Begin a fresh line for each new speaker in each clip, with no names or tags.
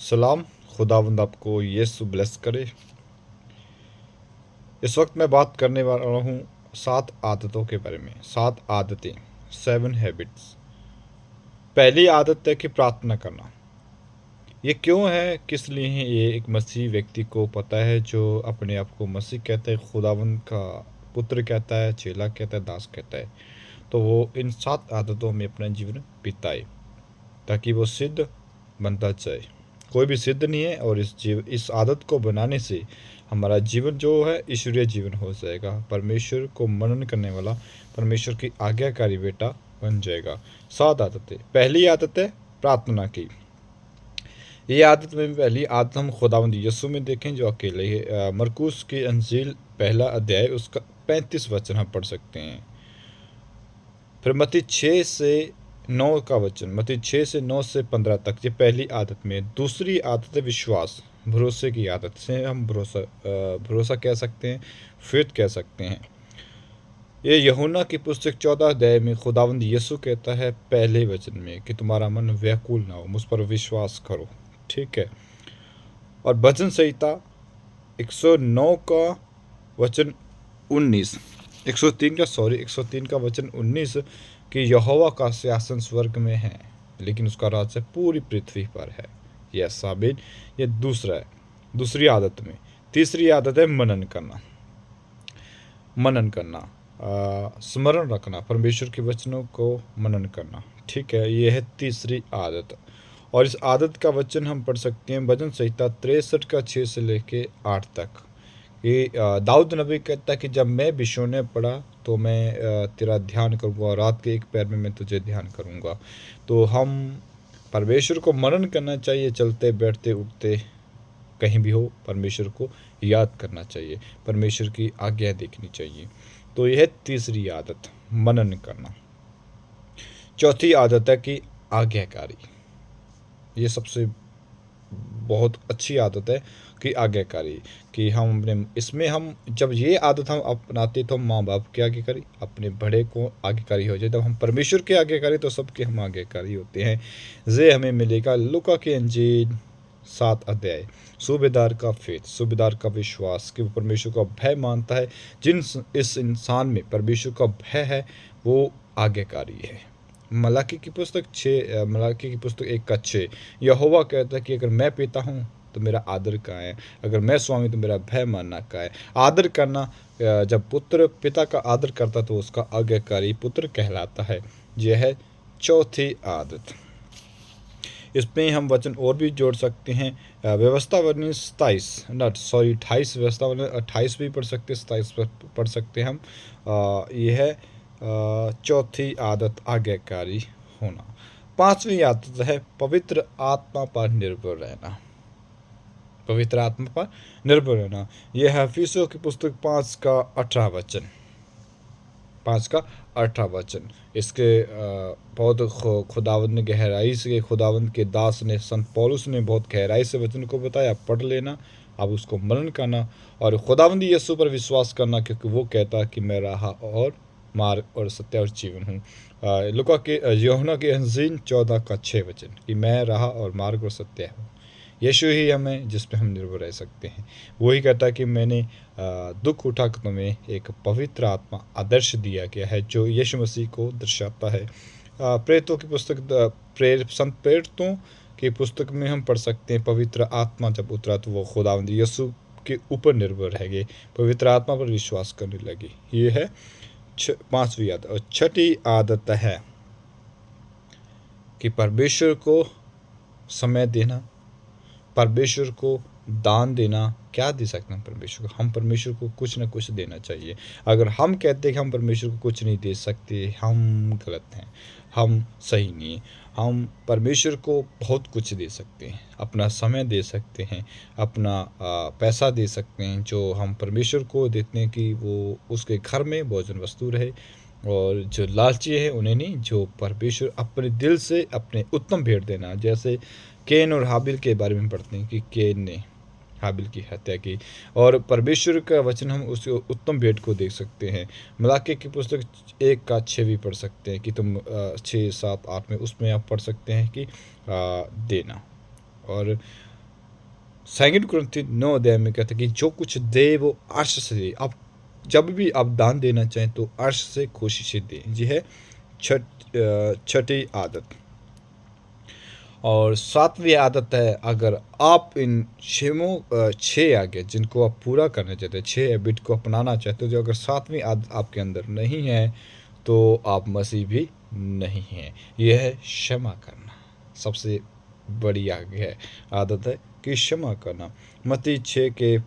सलाम। खुदावंद आपको यीशु ब्लेस करे। इस वक्त मैं बात करने वाला हूँ 7 आदतों के बारे में। 7 आदतें, 7 हैबिट्स। पहली आदत है कि प्रार्थना करना। ये क्यों है, किस लिए है? ये एक मसीह व्यक्ति को पता है, जो अपने आप को मसीह कहता है, खुदावंद का पुत्र कहता है, चेला कहता है, दास कहता है, तो वो इन 7 आदतों में अपना जीवन बिताए ताकि वो सिद्ध बनता जाए। कोई भी सिद्ध नहीं है, और इस आदत को बनाने से हमारा जीवन जो है ईश्वरीय जीवन हो जाएगा। परमेश्वर को मनन करने वाला, परमेश्वर की आज्ञाकारी बेटा बन जाएगा। 7 आदतें। पहली आदत है प्रार्थना की। ये आदत में पहली आदत हम खुदावंद यीशु में देखें, जो अकेले है। मरकुस की अंजील पहला अध्याय उसका 35 वचन हम पढ़ सकते हैं। फिर मत्ती 6 से 9 का वचन, मत्ती 6 से 9 से 15 तक, ये पहली आदत में। दूसरी आदत है विश्वास, भरोसे की आदत से हम भरोसा कह सकते हैं, फेथ कह सकते हैं। ये यूहन्ना की पुस्तक 14 अध्याय में खुदावंद यीशु कहता है पहले वचन में कि तुम्हारा मन व्याकुल ना हो, मुझ पर विश्वास करो। ठीक है। और भजन संहिता 109 का वचन 19, 103 का वचन 19, कि यहोवा का सिंहासन स्वर्ग में है, लेकिन उसका राज्य पूरी पृथ्वी पर है। यह साबित, ये दूसरा है, दूसरी आदत में। तीसरी आदत है मनन करना। मनन करना, स्मरण रखना, परमेश्वर के वचनों को मनन करना। ठीक है, यह है तीसरी आदत। और इस आदत का वचन हम पढ़ सकते हैं भजन संहिता 63 का 6 से लेके 8 तक। ये दाऊद नबी कहता है कि जब मैं बिछोने पड़ा तो मैं तेरा ध्यान करूँगा, रात के एक पैर में मैं तुझे ध्यान करूँगा। तो हम परमेश्वर को मनन करना चाहिए, चलते बैठते उठते कहीं भी हो, परमेश्वर को याद करना चाहिए, परमेश्वर की आज्ञा देखनी चाहिए। तो यह तीसरी आदत, मनन करना। चौथी आदत है कि आज्ञाकारी। ये सबसे बहुत अच्छी आदत है कि आज्ञाकारी, कि हम अपने इसमें हम जब ये आदत हम अपनाते तो हम माँ बाप के आज्ञाकारी, अपने बड़े को आज्ञाकारी हो जाए। जब हम परमेश्वर के आज्ञाकारी तो सबके हम आज्ञाकारी होते हैं। ये हमें मिलेगा लूका की अंजील 7 अध्याय। सूबेदार का फेथ, सूबेदार का विश्वास कि वो परमेश्वर का भय मानता है। इस इंसान में परमेश्वर का भय है, वो आज्ञाकारी है। मलाकी की पुस्तक 1 का 6, यहोवा कहता है कि अगर मैं पिता हूँ तो मेरा आदर कहाँ है, अगर मैं स्वामी तो मेरा भय मानना कहाँ है। आदर करना, जब पुत्र पिता का आदर करता तो उसका आज्ञाकारी पुत्र कहलाता है। यह है चौथी आदत। इसमें हम वचन और भी जोड़ सकते हैं। व्यवस्था वर्णन 28 व्यवस्था वर्णन 28 भी पढ़ सकते, 27 पर पढ़ सकते हम। यह है चौथी आदत, आज्ञाकारी होना। पांचवी आदत है पवित्र आत्मा पर निर्भर रहना। पवित्र आत्मा पर निर्भर रहना, यह है इफिसियों की पुस्तक 5 का 18 वचन। 5 का 18 वचन। इसके बहुत खुदावंद ने गहराई से, खुदावंद के दास ने, संत पौलुस ने बहुत गहराई से वचन को बताया। पढ़ लेना, अब उसको मनन करना और खुदावंद यीशु पर विश्वास करना, क्योंकि वो कहता कि मैं राह और मार्ग और सत्य और जीवन हूँ। लूका के यूहन्ना के अंजील 14 का 6 वचन, कि मैं राह और मार्ग और सत्य हूँ। यीशु ही हमें, जिस पे हम निर्भर रह सकते हैं। वही कहता है कि मैंने दुख उठाकर तुम्हें एक पवित्र आत्मा आदर्श दिया गया है, जो यीशु मसीह को दर्शाता है। प्रेरितों की पुस्तक, संत प्रेरितों की पुस्तक में हम पढ़ सकते हैं पवित्र आत्मा जब उतरा तो वो खुदावंद यीशु के ऊपर निर्भर रह गए, पवित्र आत्मा पर विश्वास करने लगे। ये है पांचवी आदत। और छठी आदत है कि परमेश्वर को समय देना, परमेश्वर को दान देना। क्या दे सकते हैं परमेश्वर को? हम परमेश्वर को कुछ ना कुछ देना चाहिए। अगर हम कहते हैं कि हम परमेश्वर को कुछ नहीं दे सकते, हम गलत हैं, हम सही नहीं हैं। हम परमेश्वर को बहुत कुछ दे सकते हैं, अपना समय दे सकते हैं, अपना पैसा दे सकते हैं, जो हम परमेश्वर को देते हैं कि वो उसके घर में भोजन वस्तु रहे। और जो लालची है उन्हें नहीं, जो परमेश्वर अपने दिल से अपने उत्तम भेंट देना। जैसे केन और हाबिल के बारे में पढ़ते हैं कि केन ने हाबिल की हत्या की, और परमेश्वर का वचन हम उस उत्तम भेंट को देख सकते हैं। मलाकी की पुस्तक 1 का 6 भी पढ़ सकते हैं कि तुम 6, 7, 8 में, उसमें आप पढ़ सकते हैं कि देना। और सेकंड कुरिन्थियों 9 अध्याय में कहते हैं कि जो कुछ दे वो अर्श से दे। आप जब भी आप दान देना चाहें तो अर्श से खुशी से दें। ये है छठी आदत। और सातवीं आदत है, अगर आप इन छः आगे जिनको आप पूरा करना चाहते हैं, 6 हैबिट को अपनाना चाहते हो, जो अगर सातवीं आदत आपके अंदर नहीं है तो आप मसीह भी नहीं हैं। यह है क्षमा करना। सबसे बड़ी आगे है आदत है कि क्षमा करना। मत्ती 6 के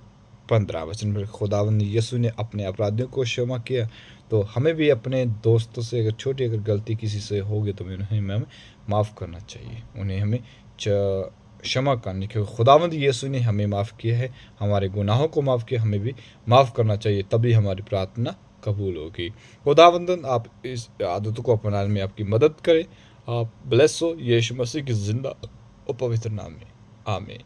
15 वचन में खुदावंद यीशु ने अपने अपराधियों को क्षमा किया, तो हमें भी अपने दोस्तों से अगर छोटी अगर गलती किसी से होगी तो हमें माफ़ करना चाहिए। उन्हें हमें क्षमा करनी, क्योंकि खुदावंद यीशु ने हमें माफ़ किया है, हमारे गुनाहों को माफ़ किया, हमें भी माफ़ करना चाहिए, तभी हमारी प्रार्थना कबूल होगी। खुदावंदन आप इस आदतों को अपनाने में आपकी मदद करें। आप ब्लेस हो यीशु मसीह की जिंदा और पवित्र नाम में, आमीन।